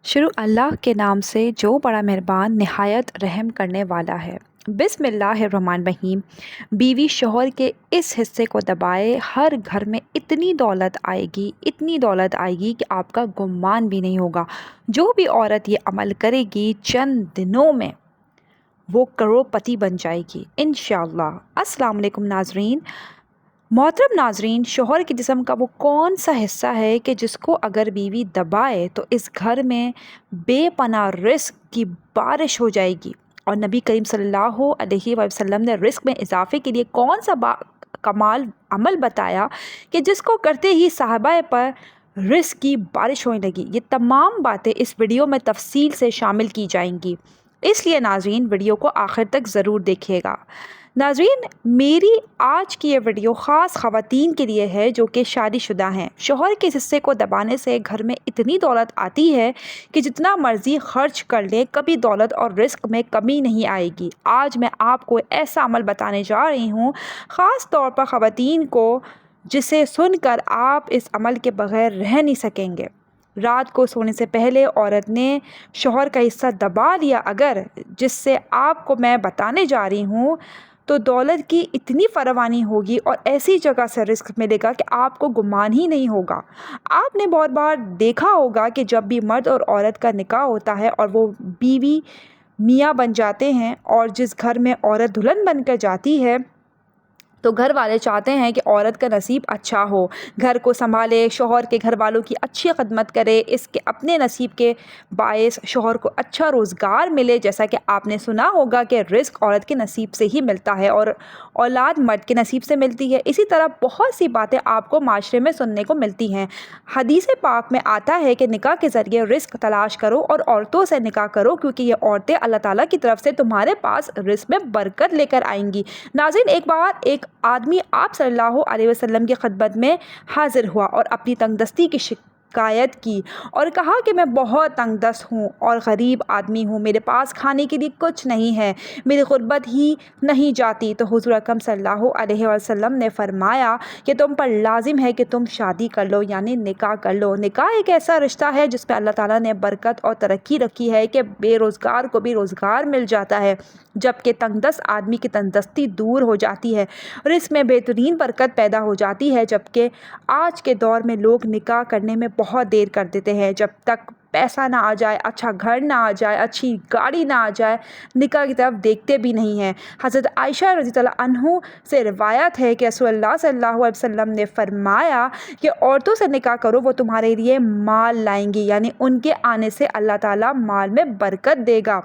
شروع اللہ کے نام سے جو بڑا مہربان نہایت رحم کرنے والا ہے۔ بسم اللہ الرحمن الرحیم۔ بیوی شوہر کے اس حصے کو دبائے، ہر گھر میں اتنی دولت آئے گی کہ آپ کا گمان بھی نہیں ہوگا۔ جو بھی عورت یہ عمل کرے گی چند دنوں میں وہ کروڑ پتی بن جائے گی انشاءاللہ۔ السلام علیکم ناظرین۔ محترم ناظرین، شوہر کے جسم کا وہ کون سا حصہ ہے کہ جس کو اگر بیوی دبائے تو اس گھر میں بے پناہ رزق کی بارش ہو جائے گی؟ اور نبی کریم صلی اللہ علیہ وسلم نے رزق میں اضافے کے لیے کون سا کمال عمل بتایا کہ جس کو کرتے ہی صحابہ پر رزق کی بارش ہونے لگی؟ یہ تمام باتیں اس ویڈیو میں تفصیل سے شامل کی جائیں گی، اس لیے ناظرین ویڈیو کو آخر تک ضرور دیکھیے گا۔ ناظرین، میری آج کی یہ ویڈیو خاص خواتین کے لیے ہے جو کہ شادی شدہ ہیں۔ شوہر کے حصے کو دبانے سے گھر میں اتنی دولت آتی ہے کہ جتنا مرضی خرچ کر لیں کبھی دولت اور رزق میں کمی نہیں آئے گی۔ آج میں آپ کو ایسا عمل بتانے جا رہی ہوں، خاص طور پر خواتین کو، جسے سن کر آپ اس عمل کے بغیر رہ نہیں سکیں گے۔ رات کو سونے سے پہلے عورت نے شوہر کا حصہ دبا لیا اگر، جس سے آپ کو میں بتانے جا رہی ہوں، تو دولت کی اتنی فراوانی ہوگی اور ایسی جگہ سے رزق ملے گا کہ آپ کو گمان ہی نہیں ہوگا۔ آپ نے بہت بار دیکھا ہوگا کہ جب بھی مرد اور عورت کا نکاح ہوتا ہے اور وہ بیوی میاں بن جاتے ہیں، اور جس گھر میں عورت دلہن بن کر جاتی ہے تو گھر والے چاہتے ہیں کہ عورت کا نصیب اچھا ہو، گھر کو سنبھالے، شوہر کے گھر والوں کی اچھی خدمت کرے، اس کے اپنے نصیب کے باعث شوہر کو اچھا روزگار ملے۔ جیسا کہ آپ نے سنا ہوگا کہ رزق عورت کے نصیب سے ہی ملتا ہے اور اولاد مرد کے نصیب سے ملتی ہے۔ اسی طرح بہت سی باتیں آپ کو معاشرے میں سننے کو ملتی ہیں۔ حدیث پاک میں آتا ہے کہ نکاح کے ذریعے رزق تلاش کرو اور عورتوں سے نکاح کرو، کیونکہ یہ عورتیں اللہ تعالیٰ کی طرف سے تمہارے پاس رزق میں برکت لے کر آئیں گی۔ ناظرین، ایک بار ایک آدمی آپ صلی اللہ علیہ وسلم کی خدمت میں حاضر ہوا اور اپنی تنگ دستی کی شکایت کی اور کہا کہ میں بہت تنگ دست ہوں اور غریب آدمی ہوں، میرے پاس کھانے کے لیے کچھ نہیں ہے، میری غربت ہی نہیں جاتی۔ تو حضور اکرم صلی اللہ علیہ وسلم نے فرمایا کہ تم پر لازم ہے کہ تم شادی کر لو، یعنی نکاح کر لو۔ نکاح ایک ایسا رشتہ ہے جس میں اللہ تعالیٰ نے برکت اور ترقی رکھی ہے کہ بے روزگار کو بھی روزگار مل جاتا ہے، جبکہ تنگ دست آدمی کی تنگ دستی دور ہو جاتی ہے اور اس میں بہترین برکت پیدا ہو جاتی ہے۔ جبکہ آج کے دور میں لوگ نکاح کرنے میں بہت دیر کر دیتے ہیں، جب تک پیسہ نہ آ جائے، اچھا گھر نہ آ جائے، اچھی گاڑی نہ آ جائے، نکاح کی طرف دیکھتے بھی نہیں ہیں۔ حضرت عائشہ رضی اللہ عنہ سے روایت ہے کہ رسول اللہ صلی اللہ علیہ وسلم نے فرمایا کہ عورتوں سے نکاح کرو، وہ تمہارے لیے مال لائیں گی، یعنی ان کے آنے سے اللہ تعالیٰ مال میں برکت دے گا۔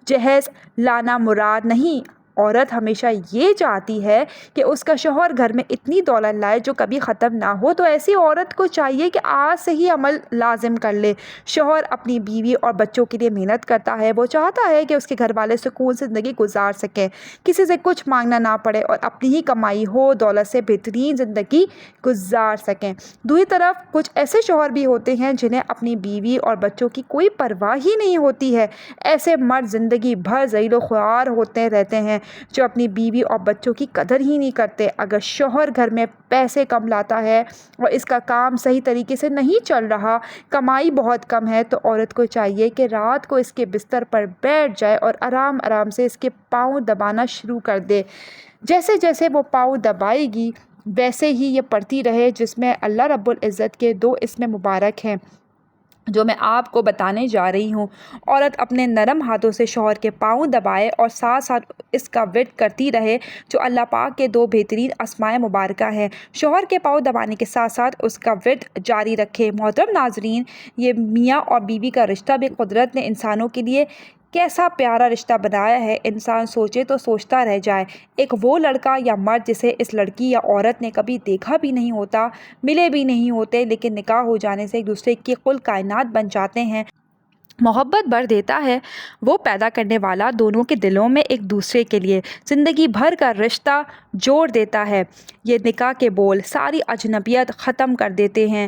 جہیز لانا مراد نہیں، عورت ہمیشہ یہ چاہتی ہے کہ اس کا شوہر گھر میں اتنی دولت لائے جو کبھی ختم نہ ہو، تو ایسی عورت کو چاہیے کہ آج سے ہی عمل لازم کر لے۔ شوہر اپنی بیوی اور بچوں کے لیے محنت کرتا ہے، وہ چاہتا ہے کہ اس کے گھر والے سکون سے زندگی گزار سکیں، کسی سے کچھ مانگنا نہ پڑے اور اپنی ہی کمائی ہو دولت سے بہترین زندگی گزار سکیں۔ دوسری طرف کچھ ایسے شوہر بھی ہوتے ہیں جنہیں اپنی بیوی اور بچوں کی کوئی پرواہ ہی نہیں ہوتی ہے۔ ایسے مرد زندگی بھر ذلیل و خوار ہوتے رہتے ہیں جو اپنی بیوی اور بچوں کی قدر ہی نہیں کرتے۔ اگر شوہر گھر میں پیسے کم لاتا ہے اور اس کا کام صحیح طریقے سے نہیں چل رہا، کمائی بہت کم ہے، تو عورت کو چاہیے کہ رات کو اس کے بستر پر بیٹھ جائے اور آرام آرام سے اس کے پاؤں دبانا شروع کر دے۔ جیسے جیسے وہ پاؤں دبائے گی ویسے ہی یہ پڑھتی رہے، جس میں اللہ رب العزت کے 2 اسم مبارک ہیں جو میں آپ کو بتانے جا رہی ہوں۔ عورت اپنے نرم ہاتھوں سے شوہر کے پاؤں دبائے اور ساتھ ساتھ اس کا ورد کرتی رہے، جو اللہ پاک کے 2 بہترین اسماء مبارکہ ہیں۔ شوہر کے پاؤں دبانے کے ساتھ ساتھ اس کا ورد جاری رکھے۔ محترم ناظرین، یہ میاں اور بیوی کا رشتہ بھی قدرت نے انسانوں کے لیے کیسا پیارا رشتہ بنایا ہے، انسان سوچے تو سوچتا رہ جائے۔ ایک وہ لڑکا یا مرد جسے اس لڑکی یا عورت نے کبھی دیکھا بھی نہیں ہوتا، ملے بھی نہیں ہوتے، لیکن نکاح ہو جانے سے ایک دوسرے کی کل کائنات بن جاتے ہیں، محبت بھر دیتا ہے وہ پیدا کرنے والا دونوں کے دلوں میں ایک دوسرے کے لیے زندگی بھر کا رشتہ جوڑ دیتا ہے۔ یہ نکاح کے بول ساری اجنبیت ختم کر دیتے ہیں۔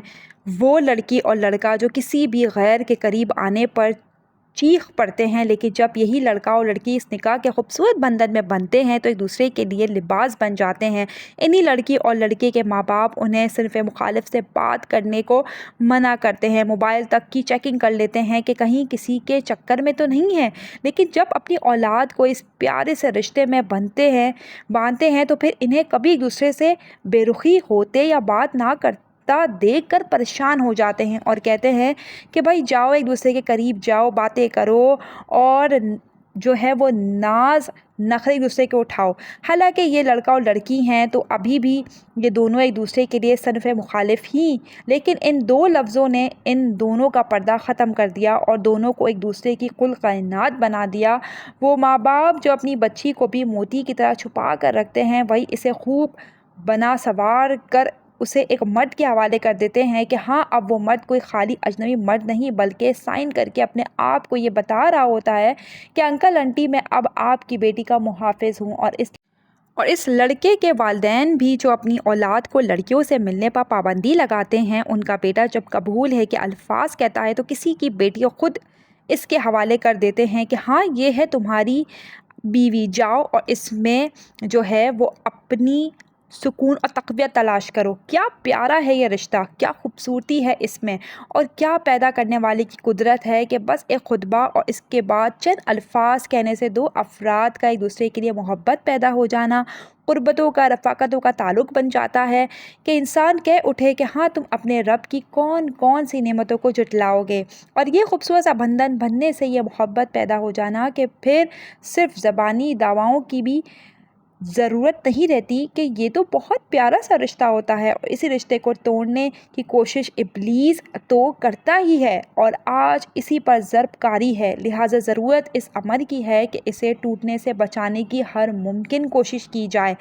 وہ لڑکی اور لڑکا جو کسی بھی غیر کے قریب آنے پر چیخ پڑتے ہیں، لیکن جب یہی لڑکا اور لڑکی اس نکاح کے خوبصورت بندھن میں بندھتے ہیں تو ایک دوسرے کے لیے لباس بن جاتے ہیں۔ انہی لڑکی اور لڑکے کے ماں باپ انہیں صنف مخالف سے بات کرنے کو منع کرتے ہیں، موبائل تک کی چیکنگ کر لیتے ہیں کہ کہیں کسی کے چکر میں تو نہیں ہے، لیکن جب اپنی اولاد کو اس پیارے سے رشتے میں باندھتے ہیں تو پھر انہیں کبھی ایک دوسرے سے بے رخی ہوتے یا بات نہ کرتے دیکھ کر پریشان ہو جاتے ہیں اور کہتے ہیں کہ بھائی جاؤ ایک دوسرے کے قریب جاؤ، باتیں کرو اور جو ہے وہ ناز نخرے ایک دوسرے کے اٹھاؤ۔ حالانکہ یہ لڑکا اور لڑکی ہیں تو ابھی بھی یہ دونوں ایک دوسرے کے لیے صنف مخالف ہی، لیکن ان دو لفظوں نے ان دونوں کا پردہ ختم کر دیا اور دونوں کو ایک دوسرے کی کل کائنات بنا دیا۔ وہ ماں باپ جو اپنی بچی کو بھی موتی کی طرح چھپا کر رکھتے ہیں، وہی اسے خوب بنا سوار کر اسے ایک مرد کے حوالے کر دیتے ہیں کہ ہاں اب وہ مرد کوئی خالی اجنبی مرد نہیں بلکہ سائن کر کے اپنے آپ کو یہ بتا رہا ہوتا ہے کہ انکل انٹی میں اب آپ کی بیٹی کا محافظ ہوں۔ اور اس لڑکے کے والدین بھی جو اپنی اولاد کو لڑکیوں سے ملنے پر پابندی لگاتے ہیں، ان کا بیٹا جب قبول ہے کہ الفاظ کہتا ہے تو کسی کی بیٹی خود اس کے حوالے کر دیتے ہیں کہ ہاں یہ ہے تمہاری بیوی، جاؤ اور اس میں جو ہے وہ اپنی سکون اور تقویت تلاش کرو۔ کیا پیارا ہے یہ رشتہ، کیا خوبصورتی ہے اس میں، اور کیا پیدا کرنے والے کی قدرت ہے کہ بس ایک خطبہ اور اس کے بعد چند الفاظ کہنے سے دو افراد کا ایک دوسرے کے لیے محبت پیدا ہو جانا، قربتوں کا، رفاقتوں کا تعلق بن جاتا ہے کہ انسان کہہ اٹھے کہ ہاں تم اپنے رب کی کون کون سی نعمتوں کو جھٹلاؤ گے۔ اور یہ خوبصورت سا بندھن بننے سے یہ محبت پیدا ہو جانا کہ پھر صرف زبانی دعواؤں کی بھی ضرورت نہیں رہتی کہ یہ تو بہت پیارا سا رشتہ ہوتا ہے، اور اسی رشتے کو توڑنے کی کوشش ابلیس تو کرتا ہی ہے اور آج اسی پر ضرب کاری ہے، لہٰذا ضرورت اس امر کی ہے کہ اسے ٹوٹنے سے بچانے کی ہر ممکن کوشش کی جائے،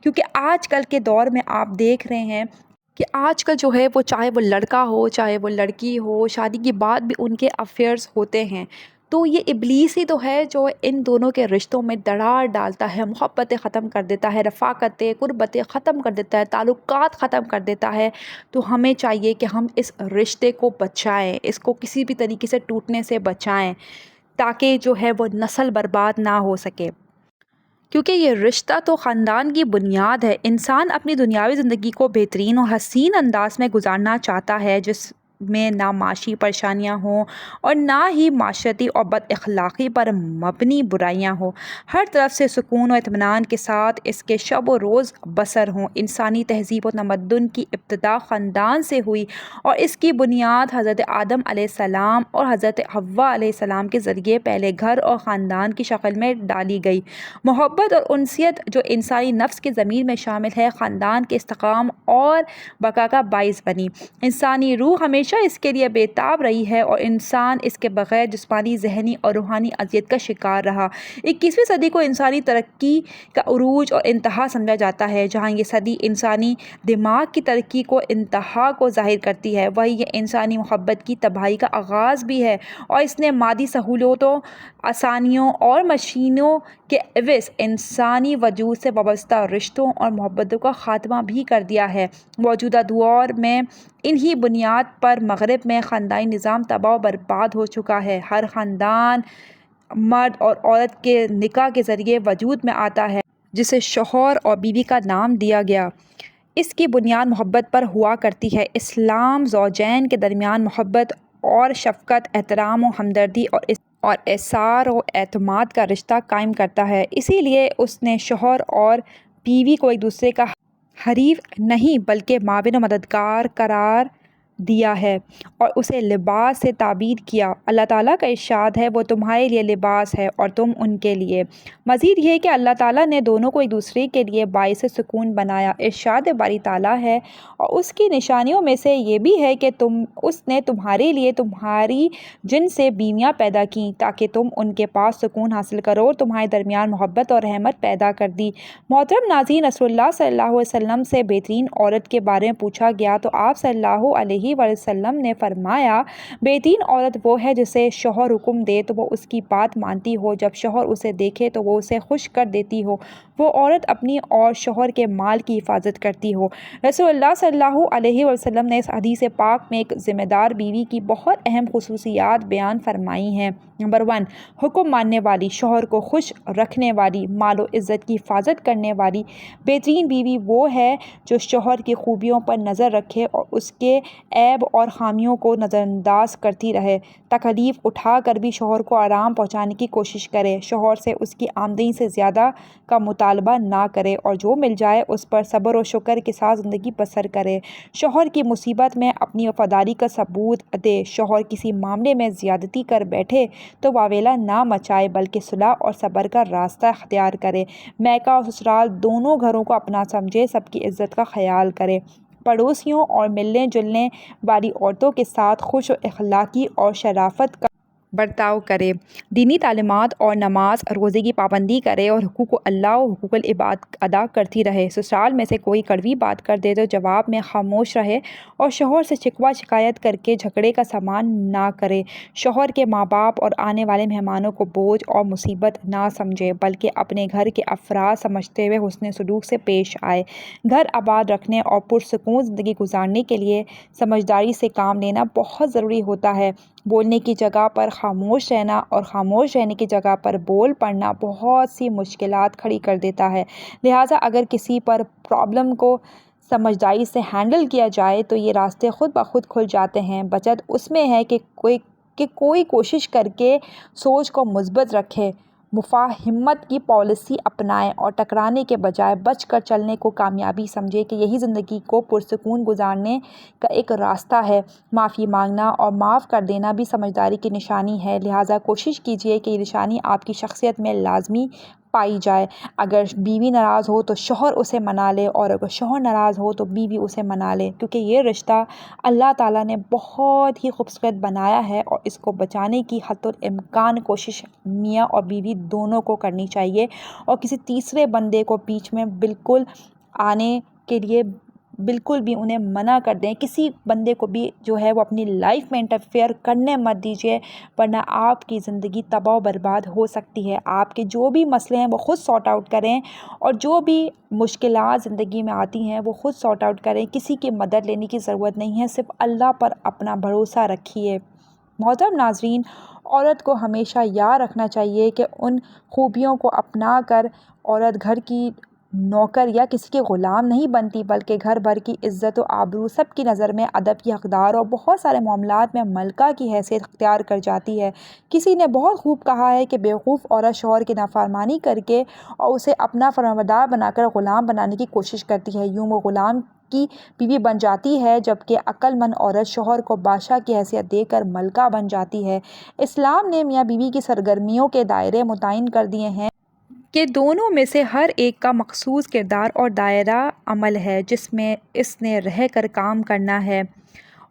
کیونکہ آج کل کے دور میں آپ دیکھ رہے ہیں کہ آج کل جو ہے وہ چاہے وہ لڑکا ہو چاہے وہ لڑکی ہو، شادی کے بعد بھی ان کے افیئرز ہوتے ہیں، تو یہ ابلیس ہی تو ہے جو ان دونوں کے رشتوں میں دراڑ ڈالتا ہے، محبتیں ختم کر دیتا ہے، رفاقتیں، قربتیں ختم کر دیتا ہے، تعلقات ختم کر دیتا ہے۔ تو ہمیں چاہیے کہ ہم اس رشتے کو بچائیں، اس کو کسی بھی طریقے سے ٹوٹنے سے بچائیں تاکہ جو ہے وہ نسل برباد نہ ہو سکے، کیونکہ یہ رشتہ تو خاندان کی بنیاد ہے۔ انسان اپنی دنیاوی زندگی کو بہترین اور حسین انداز میں گزارنا چاہتا ہے جس میں نہ معاشی پریشانیاں ہوں اور نہ ہی معاشرتی اور بد اخلاقی پر مبنی برائیاں ہوں، ہر طرف سے سکون و اطمینان کے ساتھ اس کے شب و روز بسر ہوں۔ انسانی تہذیب و تمدن کی ابتدا خاندان سے ہوئی اور اس کی بنیاد حضرت آدم علیہ السلام اور حضرت حوا علیہ السلام کے ذریعے پہلے گھر اور خاندان کی شکل میں ڈالی گئی۔ محبت اور انسیت جو انسانی نفس کے ضمیر میں شامل ہے، خاندان کے استحکام اور بقا کا باعث بنی۔ انسانی روح ہمیشہ اس کے لیے بےتاب رہی ہے اور انسان اس کے بغیر جسمانی، ذہنی اور روحانی اذیت کا شکار رہا۔ 21ویں صدی کو انسانی ترقی کا عروج اور انتہا سمجھا جاتا ہے۔ جہاں یہ صدی انسانی دماغ کی ترقی کو انتہا کو ظاہر کرتی ہے، وہیں یہ انسانی محبت کی تباہی کا آغاز بھی ہے، اور اس نے مادی سہولتوں، آسانیوں اور مشینوں کے عوض انسانی وجود سے وابستہ رشتوں اور محبتوں کا خاتمہ بھی کر دیا ہے۔ موجودہ دور میں انہی بنیاد پر مغرب میں خاندانی نظام تباہ و برباد ہو چکا ہے۔ ہر خاندان مرد اور عورت کے نکاح کے ذریعے وجود میں آتا ہے جسے شوہر اور بیوی کا نام دیا گیا۔ اس کی بنیاد محبت پر ہوا کرتی ہے۔ اسلام زوجین کے درمیان محبت اور شفقت، احترام و ہمدردی اور احسان و اعتماد کا رشتہ قائم کرتا ہے۔ اسی لیے اس نے شوہر اور بیوی کو ایک دوسرے کا حریف نہیں بلکہ معاون و مددگار قرار دیا ہے اور اسے لباس سے تعبیر کیا۔ اللہ تعالیٰ کا ارشاد ہے، وہ تمہارے لیے لباس ہے اور تم ان کے لیے۔ مزید یہ کہ اللہ تعالیٰ نے دونوں کو ایک دوسرے کے لیے باعث سکون بنایا۔ ارشاد باری تعالیٰ ہے، اور اس کی نشانیوں میں سے یہ بھی ہے کہ اس نے تمہارے لیے تمہاری جن سے بیویاں پیدا کیں تاکہ تم ان کے پاس سکون حاصل کرو اور تمہارے درمیان محبت اور رحمت پیدا کر دی۔ محترم ناظرین، رسول اللہ صلی اللہ علیہ وسلم سے بہترین عورت کے بارے میں پوچھا گیا تو آپ صلی اللہ علیہ علیہ وسلم نے فرمایا، بہترین عورت وہ ہے جسے شوہر حکم دے تو وہ اس کی بات مانتی ہو، جب شوہر اسے دیکھے تو وہ اسے خوش کر دیتی ہو، وہ عورت اپنی اور شوہر کے مال کی حفاظت کرتی ہو۔ رسول اللہ صلی اللہ علیہ وسلم نے اس حدیث پاک میں ایک ذمہ دار بیوی کی بہت اہم خصوصیات بیان فرمائی ہیں۔ نمبر 1، حکم ماننے والی، شوہر کو خوش رکھنے والی، مال و عزت کی حفاظت کرنے والی۔ بہترین بیوی وہ ہے جو شوہر کی خوبیوں پر نظر رکھے اور اس کے عیب اور خامیوں کو نظر انداز کرتی رہے، تکلیف اٹھا کر بھی شوہر کو آرام پہنچانے کی کوشش کرے، شوہر سے اس کی آمدنی سے زیادہ کا مطالبہ نہ کرے اور جو مل جائے اس پر صبر و شکر کے ساتھ زندگی بسر کرے، شوہر کی مصیبت میں اپنی وفاداری کا ثبوت دے، شوہر کسی معاملے میں زیادتی کر بیٹھے تو واویلا نہ مچائے بلکہ صلح اور صبر کا راستہ اختیار کرے، میکہ اور سسرال دونوں گھروں کو اپنا سمجھے، سب کی عزت کا خیال کرے، پڑوسیوں اور ملنے جلنے والی عورتوں کے ساتھ خوش و اخلاقی اور شرافت کا برتاؤ کرے، دینی تعلیمات اور نماز روزے کی پابندی کرے اور حقوق اللہ و حقوق العباد ادا کرتی رہے، سسرال میں سے کوئی کڑوی بات کر دے تو جواب میں خاموش رہے اور شوہر سے شکوہ شکایت کر کے جھگڑے کا سامان نہ کرے، شوہر کے ماں باپ اور آنے والے مہمانوں کو بوجھ اور مصیبت نہ سمجھے بلکہ اپنے گھر کے افراد سمجھتے ہوئے حسن سلوک سے پیش آئے، گھر آباد رکھنے اور پرسکون زندگی گزارنے کے لیے سمجھداری سے کام لینا بہت ضروری ہوتا ہے، بولنے کی جگہ پر خاموش رہنا اور خاموش رہنے کی جگہ پر بول پڑنا بہت سی مشکلات کھڑی کر دیتا ہے، لہٰذا اگر کسی پر پرابلم کو سمجھداری سے ہینڈل کیا جائے تو یہ راستے خود بخود کھل جاتے ہیں، بچت اس میں ہے کہ کوئی کوشش کر کے سوچ کو مثبت رکھے، مفاہمت کی پالیسی اپنائے اور ٹکرانے کے بجائے بچ کر چلنے کو کامیابی سمجھے کہ یہی زندگی کو پرسکون گزارنے کا ایک راستہ ہے، معافی مانگنا اور معاف کر دینا بھی سمجھداری کی نشانی ہے، لہٰذا کوشش کیجیے کہ یہ نشانی آپ کی شخصیت میں لازمی پائی جائے، اگر بیوی ناراض ہو تو شوہر اسے منا لے اور اگر شوہر ناراض ہو تو بیوی اسے منا لے، کیونکہ یہ رشتہ اللہ تعالیٰ نے بہت ہی خوبصورت بنایا ہے اور اس کو بچانے کی حتی الامکان کوشش میاں اور بیوی دونوں کو کرنی چاہیے اور کسی تیسرے بندے کو بیچ میں بالکل آنے کے لیے بالکل بھی انہیں منع کر دیں، کسی بندے کو بھی جو ہے وہ اپنی لائف میں انٹرفیئر کرنے مت دیجیے ورنہ آپ کی زندگی تباہ و برباد ہو سکتی ہے، آپ کے جو بھی مسئلے ہیں وہ خود سارٹ آؤٹ کریں اور جو بھی مشکلات زندگی میں آتی ہیں وہ خود سارٹ آؤٹ کریں، کسی کی مدد لینے کی ضرورت نہیں ہے، صرف اللہ پر اپنا بھروسہ رکھیے۔ محترم ناظرین، عورت کو ہمیشہ یاد رکھنا چاہیے کہ ان خوبیوں کو اپنا کر عورت گھر کی نوکر یا کسی کے غلام نہیں بنتی بلکہ گھر بھر کی عزت و آبرو، سب کی نظر میں ادب کی حقدار اور بہت سارے معاملات میں ملکہ کی حیثیت اختیار کر جاتی ہے۔ کسی نے بہت خوب کہا ہے کہ بیوقوف عورت شوہر کی نافرمانی کر کے اور اسے اپنا فرمانبردار بنا کر غلام بنانے کی کوشش کرتی ہے، یوں وہ غلام کی بیوی بن جاتی ہے جبکہ عقل مند عورت شوہر کو بادشاہ کی حیثیت دے کر ملکہ بن جاتی ہے۔ اسلام نے میاں بیوی کی سرگرمیوں کے دائرے متعین کر دیے ہیں کہ دونوں میں سے ہر ایک کا مخصوص کردار اور دائرہ عمل ہے جس میں اس نے رہ کر کام کرنا ہے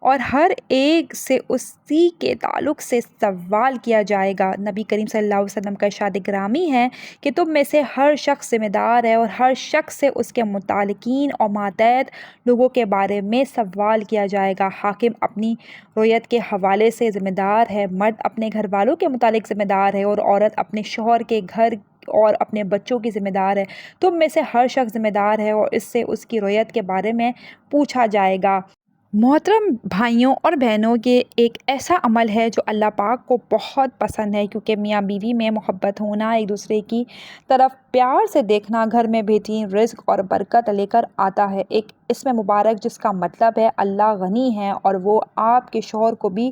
اور ہر ایک سے اسی کے تعلق سے سوال کیا جائے گا۔ نبی کریم صلی اللہ علیہ وسلم کا ارشاد گرامی ہے کہ تم میں سے ہر شخص ذمہ دار ہے اور ہر شخص سے اس کے متعلقین اور ماتحت لوگوں کے بارے میں سوال کیا جائے گا، حاکم اپنی رعیت کے حوالے سے ذمہ دار ہے، مرد اپنے گھر والوں کے متعلق ذمہ دار ہے اور عورت اپنے شوہر کے گھر اور اپنے بچوں کی ذمہ دار ہے، تم میں سے ہر شخص ذمہ دار ہے اور اس سے اس کی رعیت کے بارے میں پوچھا جائے گا۔ محترم بھائیوں اور بہنوں، یہ ایک ایسا عمل ہے جو اللہ پاک کو بہت پسند ہے کیونکہ میاں بیوی میں محبت ہونا، ایک دوسرے کی طرف پیار سے دیکھنا گھر میں بہترین رزق اور برکت لے کر آتا ہے۔ ایک اسم مبارک جس کا مطلب ہے اللہ غنی ہے اور وہ آپ کے شوہر کو بھی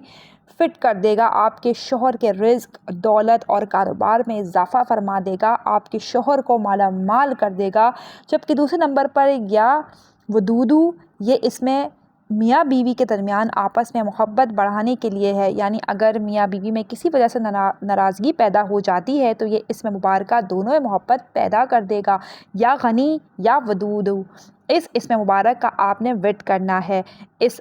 فٹ کر دے گا، آپ کے شوہر کے رزق، دولت اور کاروبار میں اضافہ فرما دے گا، آپ کے شوہر کو مالا مال کر دے گا، جبکہ دوسرے نمبر پر یا ودودو، یہ اس میں میاں بیوی کے درمیان آپس میں محبت بڑھانے کے لیے ہے، یعنی اگر میاں بیوی میں کسی وجہ سے ناراضگی پیدا ہو جاتی ہے تو یہ اسم مبارکہ دونوں میں محبت پیدا کر دے گا، یا غنی یا ودود، اس اسم مبارک کا آپ نے ورد کرنا ہے۔ اس